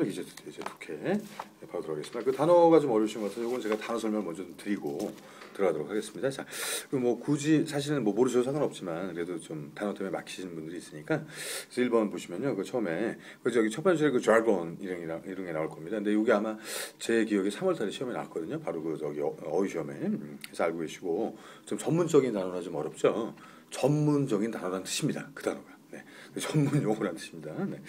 이제 독해 바로 들어가겠습니다. 그 단어가 좀 어려우신 것 같아서 이건 제가 단어 설명 먼저 좀 드리고 들어가도록 하겠습니다. 자, 뭐 굳이 사실은 뭐 모르셔도 상관없지만 그래도 좀 단어 때문에 막히시는 분들이 있으니까 그래서 1번 보시면요. 그 처음에 그 저기 첫 번째 그 jargon 이런 게 나올 겁니다. 근데 이게 아마 제 기억에 3월달에 시험에 나왔거든요. 바로 그 저기 어휘 시험에. 그래서 알고 계시고 좀 전문적인 단어라 좀 어렵죠. 전문적인 단어라는 뜻입니다. 그 단어가. 네. 전문 용어라는 뜻입니다. 네.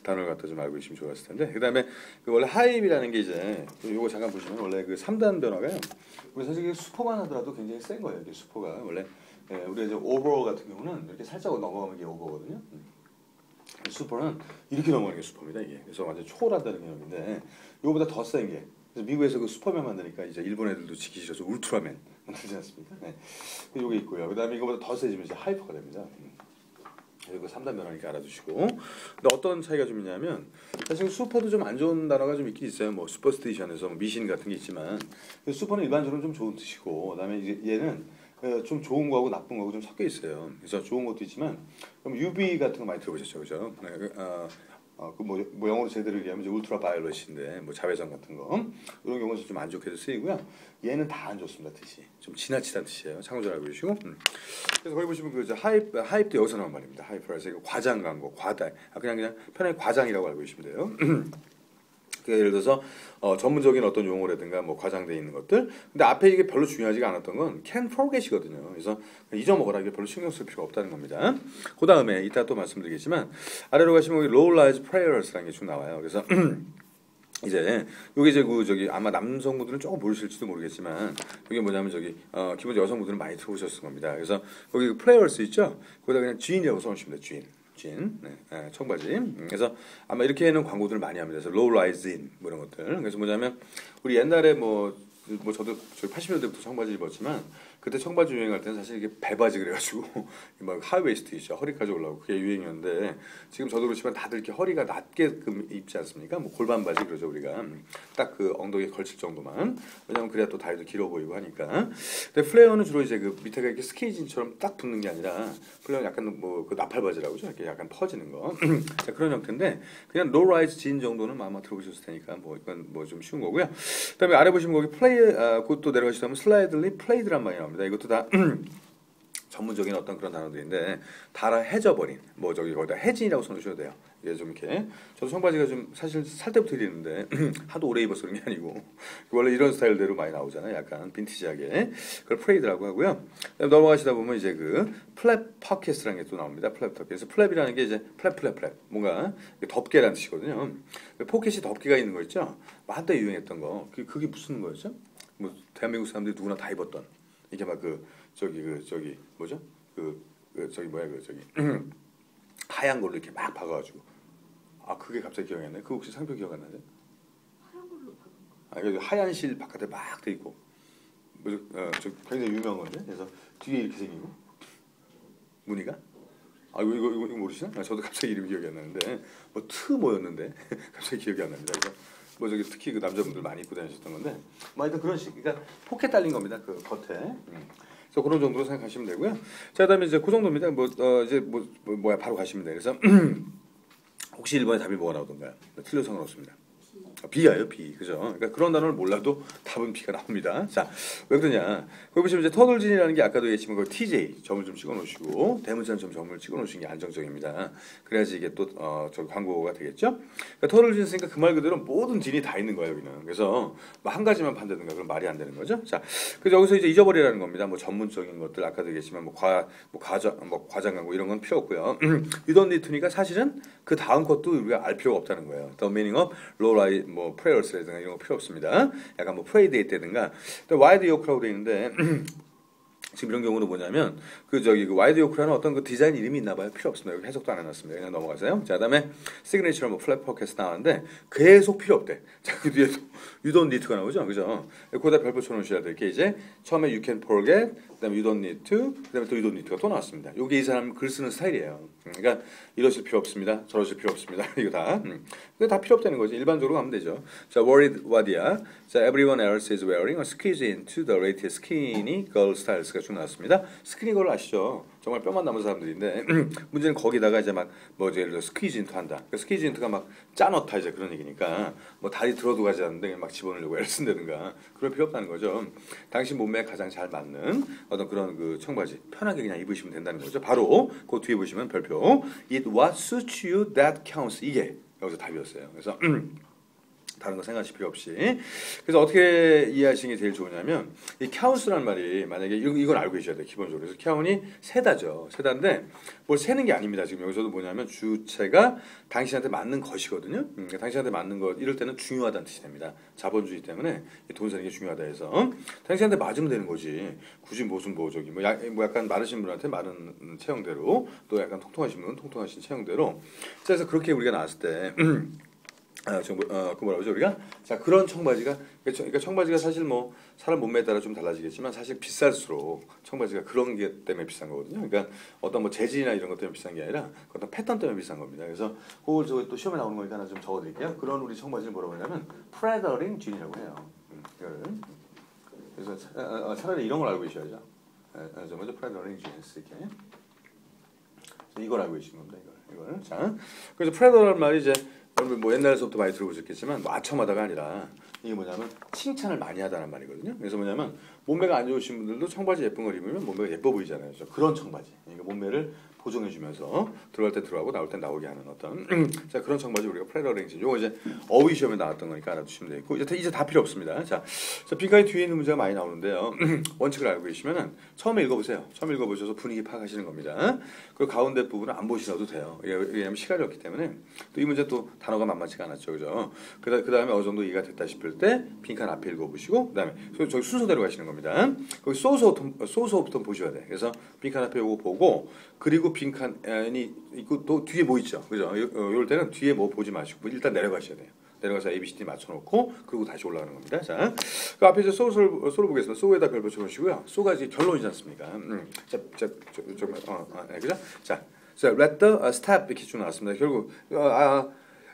단어를 갖다 좀 알고 계시면 좋았을 텐데. 그다음에 그 원래 하입이라는 게 이제 요거 잠깐 보시면 원래 그 3단 변화가요. 우리 사실 수포만 하더라도 굉장히 센 거예요. 이게 수포가 원래 우리가 이제 오버 같은 경우는 이렇게 살짝 넘어가면 이게 오버거든요. 수포는 이렇게 넘어가는 게 수포입니다. 이게 그래서 완전 초월한다는 개념인데 요거보다 더 센 게. 그래서 미국에서 그 슈퍼맨 만드니까 이제 일본 애들도 지키기 싫어서 울트라맨 만들지 않습니까? 네. 요게 있고요. 그다음에 이거보다 더 세지면 이제 하이퍼가 됩니다. 그리고 3단 변화니까 알아두시고. 근데 어떤 차이가 좀 있냐면 사실 슈퍼도 좀 안 좋은 단어가 좀 있긴 있어요. 뭐 슈퍼스테이션에서 뭐 미신 같은 게 있지만 슈퍼는 일반적으로 좀 좋은 뜻이고 그다음에 이제 얘는 좀 좋은 거하고 나쁜 거하고 좀 섞여 있어요. 그래서 좋은 것도 있지만 그럼 UV 같은 거 많이 들어보셨죠, 그죠? 뭐 영어로 제대로 얘기하면 이제 울트라 바이올렛인데 뭐 자외선 같은 거 이런 경우는 좀 안 좋게도 쓰이고요. 얘는 다 안 좋습니다. 뜻이 좀 지나치다는 뜻이에요. 참고를 알고 계시고. 그래서 거기 보시면 그 하입도 여기서 나온 말입니다. 하이퍼라서 과장 광고, 과다. 그냥 편하게 과장이라고 알고 계시면 돼요. 그러니까 예를 들어서 전문적인 어떤 용어라든가 뭐 과장되어 있는 것들. 근데 앞에 이게 별로 중요하지가 않았던 건 can forget이거든요. 그래서 잊어먹어라 이게 별로 신경 쓸 필요가 없다는 겁니다. 그 다음에 이따 또 말씀드리겠지만 아래로 가시면 여기 low rise prayers라는 게 쭉 나와요. 그래서 이제 요게 이제 그 저기 아마 남성분들은 조금 모르실지도 모르겠지만 이게 뭐냐면 저기 기본 여성분들은 많이 들어보셨을 겁니다. 그래서 거기 그 prayers 있죠? 거기다 그냥 주인이라고 써놓으시면 돼요. 주인. 네, 청바지. 그래서 아마 이렇게 하는 광고들을 많이 합니다. 그래서 low rise in 뭐 이런 것들. 그래서 뭐냐면 우리 옛날에 뭐 저도 80년대부터 청바지 입었지만 그때 청바지 유행할 때는 사실 이게 배바지 그래가지고 막 하이웨이스트 있죠. 허리까지 올라오고 그게 유행이었는데 지금 저도 그렇지만 다들 이렇게 허리가 낮게끔 입지 않습니까? 뭐 골반 바지 그러죠 우리가 딱 그 엉덩이에 걸칠 정도만 왜냐면 그래야 또 다리도 길어 보이고 하니까. 근데 플레어는 주로 이제 그 밑에가 이렇게 스키니진처럼 딱 붙는 게 아니라 플레어는 약간 뭐 그 나팔 바지라고죠. 이렇게 약간 퍼지는 거 자, 그런 형태인데 그냥 로우 라이즈 진 정도는 아마 들어보셨을 테니까 뭐 이건 뭐 좀 쉬운 거고요. 그다음에 아래 보시면 거기 플레이 그것도 내려가시면 슬라이들리 플레이드란 말이 나옵니다. 이것도 다 전문적인 어떤 그런 단어들인데 달아 해져버린 뭐 저기 거기다 해진이라고 써주셔도 돼요. 이게 좀 이렇게 저도 청바지가 좀 사실 살 때부터 이랬는데 하도 오래 입어서 그런 게 아니고 원래 이런 스타일대로 많이 나오잖아요. 약간 빈티지하게 그걸 프레이드라고 하고요. 넘어가시다 보면 이제 그 플랩 포켓이라는 게 또 나옵니다. 플랩 포켓. 그래서 플랩이라는 게 이제 플랩 뭔가 덮개라는 뜻이거든요. 포켓이 덮개가 있는 거 있죠. 한때 유행했던 거 그게 무슨 거였죠? 뭐 대한민국 사람들이 누구나 다 입었던 이게 막 저기 뭐죠? 저기 뭐야 저기 하얀 걸로 이렇게 막 박아가지고 그게 갑자기 기억이 안 나요. 그 혹시 상표 기억 안 나요? 하얀 걸로 박은 거. 여기 하얀 실 바깥에 막 돼 있고 뭐죠? 저 굉장히 유명한 건데 그래서 뒤에 이렇게 생기고 무늬가 이거 모르시나? 저도 갑자기 이름이 기억이 안 나는데 뭐였는데 갑자기 기억이 안 납니다. 그래서 뭐 저기 특히 그 남자분들 많이 입고 다니셨던 건데 뭐 하여튼 그런 식 그러니까 포켓 달린 겁니다. 그 겉에. 그래서 그런 정도로 생각하시면 되고요. 자, 그다음에 이제 그 정도입니다. 이제 뭐야 바로 가시면 돼요. 그래서 혹시 1번에 답이 뭐가 나오던가요? 틀려 상관없습니다. B예요, B. 그죠? 그러니까 그런 단어를 몰라도 답은 B가 나옵니다. 자, 왜 그러냐? 거기 보시면 이제 터널진이라는 게 아까도 얘기했지만 그 TJ 점을 좀 찍어 놓으시고 대문자는 점을 찍어 놓으시는 게 안정적입니다. 그래야지 이게 또 저 광고가 되겠죠? 그러니까 터널진 쓰니까 그 말 그대로 모든 진이 다 있는 거예요, 여기는. 그래서 뭐 한 가지만 판다든가 그럼 말이 안 되는 거죠. 자, 그래서 여기서 이제 잊어버리라는 겁니다. 뭐 전문적인 것들 아까도 얘기했지만 과장 광고 이런 건 필요 없고요. 유던 니트니까 사실은 그 다음 것도 우리가 알 필요가 없다는 거예요. The meaning of low rise 뭐 prayer스라든가 이런 거 필요 없습니다. 약간 뭐 pray day 때든가. 와이드 요크라고 되어 있는데 지금 이런 경우는 뭐냐면 그 와이드 요크라는 어떤 그 디자인 이름이 있나 봐요. 필요 없습니다. 여기 해석도 안 해놨습니다. 그냥 넘어가세요. 자, 그다음에 시그니처 뭐 플랫 포켓 나왔는데 계속 필요 없대. 자, 그 뒤에도 you don't need to가 나오죠, 그죠? 거기다 별표 쳐놓으셔야 될 게 이제 처음에 you can forget, 그다음에 you don't need to, 그다음에 또 you don't need to가 또 나왔습니다. 이게 이 사람 글 쓰는 스타일이에요. 그러니까 이러실 필요 없습니다. 저러실 필요 없습니다. 이거 다. 이거 다 필요 없다는 거지. 일반적으로 가면 되죠. 자, worried what이야. 자, everyone else is wearing or squeeze into the latest skinny girl styles가 쭉 나왔습니다. 스키니걸을 아시죠? 정말 뼈만 남은 사람들인데 문제는 거기다가 이제 막뭐 예를 들어 스퀴즈 인트 한다. 그 스퀴즈 인트가 막 짜넣다 이제 그런 얘기니까 뭐 다리 들어도 가지 않는데 막 집어넣으려고 애를 쓴다든가 그럴 필요 없다는 거죠. 당신 몸매에 가장 잘 맞는 어떤 그런 그 청바지 편하게 그냥 입으시면 된다는 거죠. 바로 그 뒤에 보시면 별표 It what suits you that counts 이게 여기서 답이었어요. 그래서 다른 거 생각하실 필요 없이. 그래서 어떻게 이해하시는 게 제일 좋으냐면 이 카운스라는 말이 만약에 이건 알고 계셔야 돼요. 기본적으로. 그래서 카운이 세다죠. 세다인데 뭘 세는 게 아닙니다. 지금 여기서도 뭐냐면 주체가 당신한테 맞는 것이거든요. 그러니까 당신한테 맞는 것 이럴 때는 중요하다는 뜻이 됩니다. 자본주의 때문에 돈 세는 게 중요하다 해서 당신한테 맞으면 되는 거지. 굳이 무슨 뭐 저기 뭐 약간 마르신 분한테 마른 체형대로 또 약간 통통하신 분은 통통하신 체형대로. 그래서 그렇게 우리가 나왔을 때 그 뭐라고 하죠 우리가? 자 그런 청바지가 그러니까 청바지가 사실 뭐 사람 몸매에 따라 좀 달라지겠지만 사실 비쌀수록 청바지가 그런 게 때문에 비싼 거거든요. 그러니까 어떤 뭐 재질이나 이런 것 때문에 비싼 게 아니라 어떤 패턴 때문에 비싼 겁니다. 그래서 그걸 또 시험에 나오는 거니까 하나 좀 적어드릴게요. 그런 우리 청바지를 뭐라고 하냐면 프레더링 진이라고 해요. 이거를 그래서 차라리 이런 걸 알고 계셔야죠. 저 먼저 프레더링 진스 이렇게 이걸 알고 계시는 겁니다. 이걸 자 그래서 프레더라는 말이 이제 여러분 뭐 옛날에서부터 많이 들어보셨겠지만 뭐 아첨하다가 아니라 이게 뭐냐면 칭찬을 많이 하다는 말이거든요. 그래서 뭐냐면 몸매가 안 좋으신 분들도 청바지 예쁜 걸 입으면 몸매가 예뻐 보이잖아요. 그래서 그런 청바지. 그러니까 몸매를 보정해주면서 들어갈 때 들어가고 나올 때 나오게 하는 어떤 자 그런 청바지 우리가 프레더링진. 요거 이제 어휘 시험에 나왔던 거니까 알아두시면 되겠고 이제 다 필요 없습니다. 자 빈칸이 뒤에 있는 문제가 많이 나오는데요. 원칙을 알고 계시면은 처음에 읽어보세요. 처음 읽어보셔서 분위기 파악하시는 겁니다. 그 가운데 부분은 안 보시셔도 돼요. 왜냐하면 시간이 없기 때문에 또 이 문제 또 단어가 만만치가 않았죠, 그죠? 그 다음에 어느 정도 이해가 됐다 싶을 때 빈칸 앞에 읽어보시고 그다음에 저기 순서대로 가시는 겁니다. 거기 소스부터 보셔야 돼. 그래서 빈칸 앞에 요거 보고 그리고 빈칸이 있고 또 뒤에 뭐 있죠, 그죠? 이럴 때는 뒤에 뭐 보지 마시고 일단 내려가셔야 돼요. 내려가서 A, B, C, D 맞춰놓고 그리고 다시 올라가는 겁니다. 자, 그 앞에 이제 소를 보겠습니다. 소에다 별 붙여놓으시고요. 소가 이제 결론이지 않습니까? 그죠? 자, let the step 이렇게 쭉 나왔습니다. 결국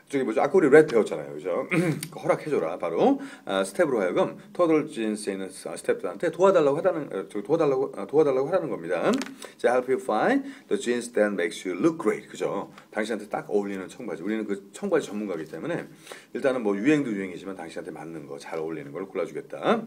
저기 뭐죠? 아까 우리 red 배웠잖아요, 그죠? 허락해줘라 바로 스텝으로 하여금 토덜 진스에 있는 스텝들한테 도와달라고 하라는 겁니다. 자, help you find the jeans that makes you look great, 그죠? 당신한테 딱 어울리는 청바지. 우리는 그 청바지 전문가이기 때문에 일단은 뭐 유행도 유행이지만 당신한테 맞는 거, 잘 어울리는 걸 골라주겠다.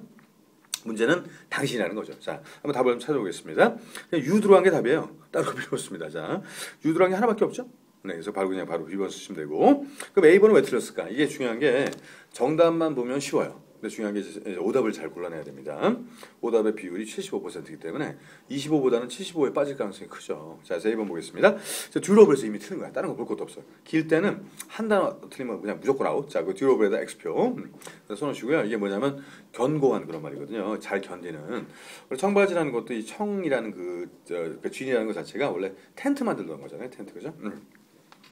문제는 당신이라는 거죠. 자, 한번 답을 좀 찾아보겠습니다. 그냥 U 들어간 게 답이에요. 따로 필요 없습니다. 자, U 들어간 게 하나밖에 없죠? 네, 그래서 바로 B번 쓰시면 되고. 그럼 A번은 왜 틀렸을까? 이게 중요한 게 정답만 보면 쉬워요. 근데 중요한 게 이제 오답을 잘 골라내야 됩니다. 오답의 비율이 75%이기 때문에 25보다는 75에 빠질 가능성이 크죠. 자, A번 보겠습니다. 듀러블에서 이미 틀린 거야. 다른 거 볼 것도 없어요. 길 때는 한 단어 틀리면 그냥 무조건 아웃. 자, 그 듀러블에다 X표 써놓으시고요. 이게 뭐냐면 견고한 그런 말이거든요. 잘 견디는. 청바지라는 것도 이 청이라는 그 진이라는 것 자체가 원래 텐트 만들던 거잖아요. 텐트, 그죠?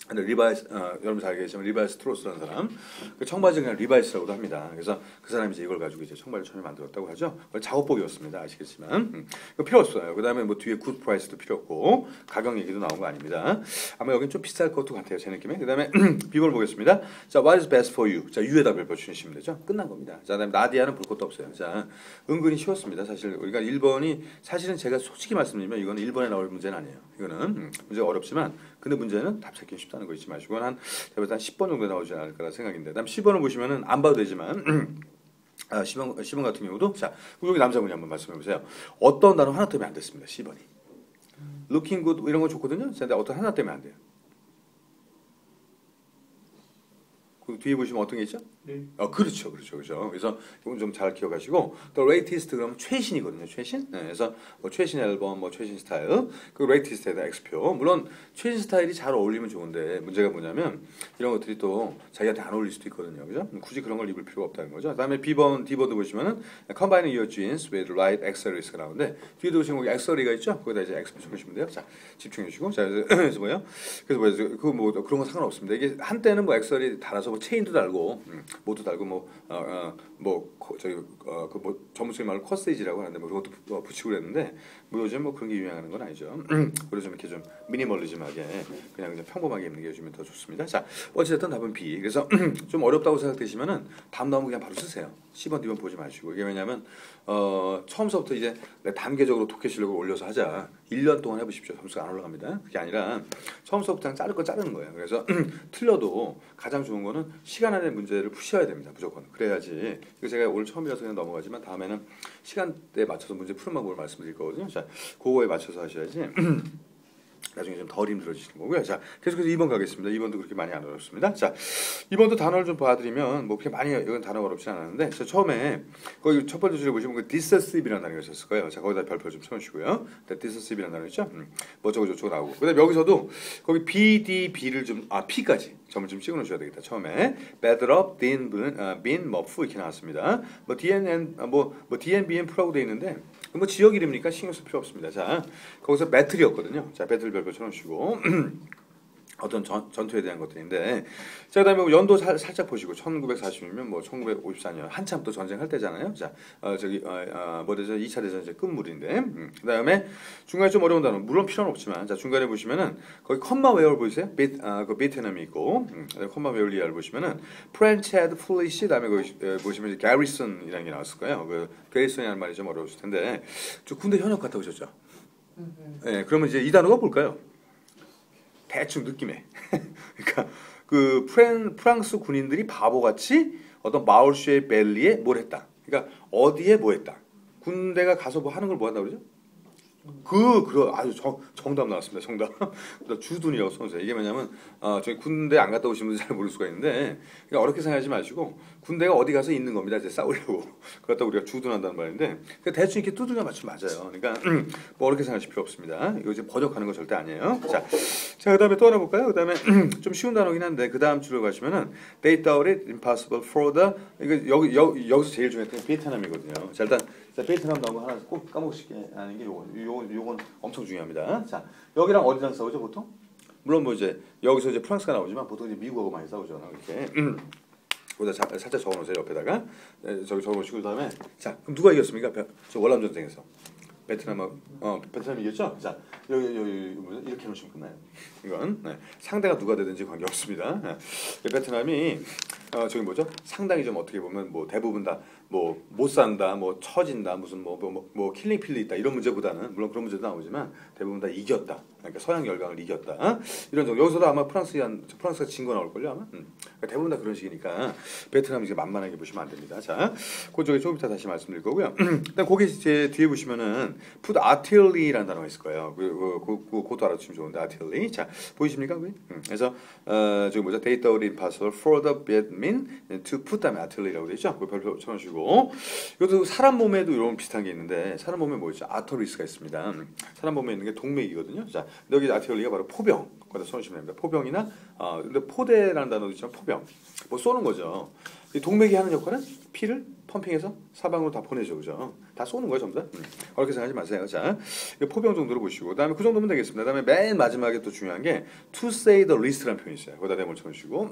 근데 여러분 잘 알겠지만 리바이스 트로스라는 사람, 그 청바지 그냥 리바이스라고도 합니다. 그래서 그 사람이 이제 이걸 가지고 이제 청바지 처음에 만들었다고 하죠. 작업복이었습니다. 아시겠지만 그 필요 없어요. 그 다음에 뭐 뒤에 굿 프라이스도 필요 없고 가격 얘기도 나온 거 아닙니다. 아마 여긴 좀 비쌀 것도 같아요, 제 느낌에. 그 다음에 B번을 보겠습니다. 자, what is best for you? 자, U에다 별표 주시면 되죠. 끝난 겁니다. 자, 그다음에 나디아는 볼 것도 없어요. 자, 은근히 쉬웠습니다. 사실 우리가 1번이 사실은 제가 솔직히 말씀드리면 이거는 1번에 나올 문제는 아니에요. 이거는 문제가 어렵지만 근데 문제는 답 찾기 쉽다는 거 잊지 마시고 한 10번 정도 나오지 않을 거라 생각인데 다음 10번을 보시면은 안 봐도 되지만 10번 같은 경우도 자 여기 남자분이 한번 말씀해 보세요. 어떤 단어 하나 때문에 안 됐습니다. 10번이 looking good 이런 거 좋거든요. 근데 어떤 하나 때문에 안 돼요. 그 뒤에 보시면 어떤 게 있죠? 네. 그렇죠. 그래서 이건 좀 잘 기억하시고 또 레이티스트 그러면 최신이거든요. 최신. 네, 그래서 뭐 최신 앨범, 뭐 최신 스타일. 그 레이티스트에다 X표. 물론 최신 스타일이 잘 어울리면 좋은데 문제가 뭐냐면 이런 것들이 또 자기한테 안 어울릴 수도 있거든요. 그죠? 굳이 그런 걸 입을 필요가 없다는 거죠. 그다음에 B번도 보시면은 combining your jeans with right accessories가 나오는데 뒤에도 보시면 거기 accessory가 있죠? 거기다 이제 X표 쳐주시면 돼요. 자, 집중해 주시고. 자, 그래서 뭐요? 그래서 그거 뭐 그런 건 상관없습니다. 이게 한때는 뭐 액세서리 달아서 뭐 체인도 달고 못도 달고 뭐 전문적인 말로 컷세이지라고 하는데 뭐 그것도 붙이고 그랬는데 뭐 요즘 뭐 그런 게 유행하는 건 아니죠. 그래서 좀 이렇게 좀 미니멀리즘하게 그냥 평범하게 입는 게 요즘은 더 좋습니다. 자, 어쨌든 답은 B. 그래서 좀 어렵다고 생각되시면은 다음 그냥 바로 쓰세요. 10번 뒤번 보지 마시고. 이게 왜냐면 처음서부터 이제 단계적으로 독해 실력을 올려서 하자. 1년 동안 해보십시오. 점수가 안 올라갑니다. 그게 아니라 처음서부터 그냥 자를 거 자르는 거예요. 그래서 틀려도 가장 좋은 거는 시간 안에 문제를 푸셔야 됩니다. 무조건. 그래야지. 이거 제가 오늘 처음이라서 그냥 넘어가지만 다음에는 시간대에 맞춰서 문제 푸는 방법을 말씀드릴 거거든요. 자, 그거에 맞춰서 하셔야지. 나중에 좀 덜 힘들어지시는 거고요. 자, 계속해서 2번 가겠습니다. 2번도 그렇게 많이 안 어렵습니다. 자, 2번도 단어를 좀 봐드리면 뭐 그렇게 많이 이건 단어가 어렵지 않았는데 저 처음에 거기 첫 번째 줄에 보시면 그 decisive이라는 단어가 있었을 거예요. 자, 거기다 별표 좀 쳐주시고요. decisive이라는 단어 있죠? 뭐 저거 나오고. 그다음에 여기서도 거기 BDB를 P까지 점을 좀 찍어놓으셔야 되겠다. 처음에 better up than been muff 이렇게 나왔습니다. 뭐 DNN 뭐 DNBN 프라고 돼 있는데 뭐 지역 이름이니까 신경 쓸 필요 없습니다. 자, 거기서 배틀이었거든요. 자, 배틀 별표 쳐놓으시고 어떤 전투에 대한 것들인데 자, 그다음에 뭐 연도 살짝 보시고 1940이면 뭐 1954년 한참 또 전쟁할 때잖아요. 자, 뭐죠? 2차 대전 이제 끝물인데 그다음에 중간에 좀 어려운 단어 물론 필요는 없지만 자, 중간에 보시면은 거기 컴마 웨어 보이세요? 그 베트남이 있고 컴마 웨어리아를 보시면은 프렌치 헤드 플리시 그다음에 거기 보시면 이제 가리슨이라는 게 나왔을 거예요. 그 게리슨이라는 말이 좀 어려우실 텐데 저 군대 현역 갔다 오셨죠? 네, 그러면 이제 이 단어가 뭘까요? 대충 느낌에 그러니까 그 프랑스 군인들이 바보같이 어떤 마울슈의 벨리에 뭘 했다. 그러니까 어디에 뭐 했다. 군대가 가서 뭐 하는 걸 뭐 한다 그러죠? 아주 정답 나왔습니다. 정답. 주둔이라고 써주세요. 이게 뭐냐면 저희 군대 안 갔다 오신 분들 잘 모를 수가 있는데 그러니까 어렵게 생각하지 마시고 군대가 어디 가서 있는 겁니다. 이제 싸우려고. 그렇다고 우리가 주둔한다는 말인데 대충 이렇게 두들겨 맞추면 맞아요. 그러니까 뭐 어렵게 생각하실 필요 없습니다. 이거 이제 번역하는 거 절대 아니에요. 자 그다음에 또 하나 볼까요? 그다음에 좀 쉬운 단어긴 한데 그 다음 줄로 가시면은 They thought it impossible for the 이거 여기서 제일 중요한 게 베트남이거든요. 자 일단 베트남 나온 거 하나 꼭 까먹으시게 하는 게 요건 엄청 중요합니다. 자 여기랑 어디랑 싸우죠 보통? 물론 뭐 이제 여기서 이제 프랑스가 나오지만 보통 이제 미국하고 많이 싸우죠. 이렇게 거기다 살짝 적어놓으세요 옆에다가 저기 적어놓으시고 그다음에 자 그럼 누가 이겼습니까? 저 월남 전쟁에서 베트남이 이겼죠? 자 여기 이렇게 해놓으시면 끝나요. 이건 상대가 누가 되든지 관계 없습니다. 베트남이 저기 뭐죠? 상당히 좀 어떻게 보면 뭐 대부분 다 뭐 못 산다, 뭐 처진다, 무슨 뭐 킬링필드 있다 이런 문제보다는 물론 그런 문제도 나오지만 대부분 다 이겼다. 그러니까 서양 열강을 이겼다. 이런 정도. 여기서도 아마 프랑스가 진 거 나올 걸요 아마. 그러니까 대부분 다 그런 식이니까 베트남 이제 만만하게 보시면 안 됩니다. 자, 그쪽에 조금 이따 다시 말씀드릴 거고요. 일단 거기 제 뒤에 보시면은 푸드 아틸리라는 단어가 있을 거예요. 그것도 알아두시면 좋은데 아틸리. 자, 보이십니까? 그래서 저기 뭐죠? They thought it impossible for the Vietmin to put them artillery라고 돼 있죠. 그 별표 쳐주시고 이것도 사람 몸에도 이런 비슷한 게 있는데 사람 몸에 뭐 있죠? 아터리스가 있습니다. 사람 몸에 있는 게 동맥이거든요. 자, 여기 아티럴리가 바로 포병. 거기다 쏘시면 됩니다. 포병이나 근데 포대라는 단어도 있지만 포병. 뭐 쏘는 거죠. 이 동맥이 하는 역할은 피를 펌핑해서 사방으로 다 보내죠, 그죠? 다 쏘는 거예요, 전부 다. 어렵게 생각하지 마세요. 자, 포병 정도로 보시고, 그다음에 그 정도면 되겠습니다. 그다음에 맨 마지막에 또 중요한 게 to say the least라는 표현이 있어요. 거기다 대문 쳐주시고.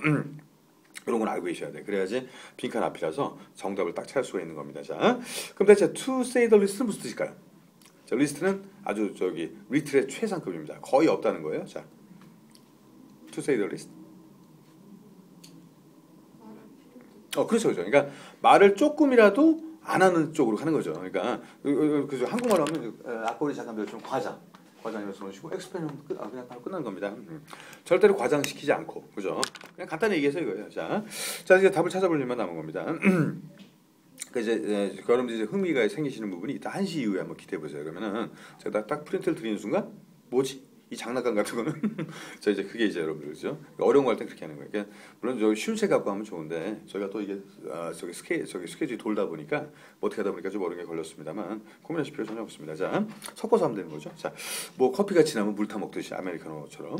이런 건 알고 계셔야 돼. 그래야지 빈칸 앞이라서 정답을 딱 찾을 수가 있는 겁니다. 자, 그럼 대체 to say the least는 무슨 뜻일까요? 자, 리스트는 아주 저기 리틀의 최상급입니다. 거의 없다는 거예요. 자, to say the least. 그렇죠. 그러니까 말을 조금이라도 안 하는 쪽으로 하는 거죠. 그러니까 그죠. 한국말로 하면 아까 우리 잠깐 배웠지만 과장이라고 써놓으시고 엑스페리먼트 그냥 바로 끝난 겁니다. 절대로 과장시키지 않고 그죠. 그냥 간단히 얘기해서 이거예요. 자 이제 답을 찾아볼 일만 남은 겁니다. 그 이제 여러분들 이제 흥미가 생기시는 부분이 이따 1시 이후에 한번 기대해 보세요. 그러면은 제가 딱 프린트를 드리는 순간 뭐지? 이 장난감 같은 거는 자 이제 그게 이제 여러분들 그죠? 어려운 거 할 땐 그렇게 하는 거예요. 그러니까 물론 저 쉬운 책 갖고 하면 좋은데 저희가 또 이게 저기 스케줄이 돌다 보니까 뭐 어떻게 하다 보니까 좀 어려운 게 걸렸습니다만 고민하실 필요 전혀 없습니다. 자 섞어서 하면 되는 거죠. 자 뭐 커피가 지나면 물 타 먹듯이 아메리카노처럼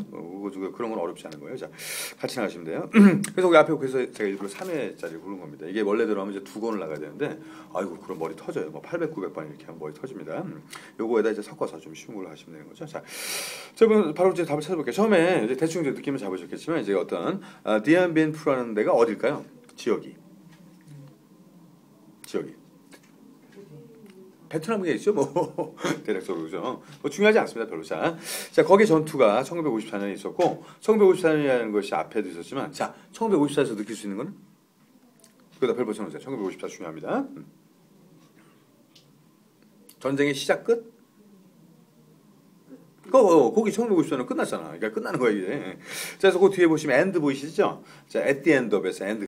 그런 건 어렵지 않은 거예요. 자 같이 나가시면 돼요. 그래서 우리 앞에 그래서 제가 일부러 3회짜리 부른 겁니다. 이게 원래대로 하면 이제 2권을 나가야 되는데 아이고 그럼 머리 터져요. 뭐 800, 900번 이렇게 하면 머리 터집니다. 요거에다 이제 섞어서 좀 쉬운 걸로 하시면 되는 거죠. 자 자, 그럼 바로 이제 답을 찾아볼게요. 처음에 이제 대충 이제 느낌을 잡으셨겠지만 이제 어떤 디안비엔푸라는 데가 어딜까요? 지역이 베트남에 있죠, 뭐 대략적으로 그죠. 뭐 중요하지 않습니다, 별로. 자, 거기 전투가 1954년에 있었고 1954년이라는 것이 앞에도 있었지만, 자, 1954에서 느낄 수 있는 거는 거기다 별 붙여놓으세요. 1954 중요합니다. 전쟁의 시작 끝? 거기 1954년 끝났잖아. 그러니까 끝나는 거야 이게. 자, 그래서 그 뒤에 보시면 end 보이시죠? 자, at the end of에서 end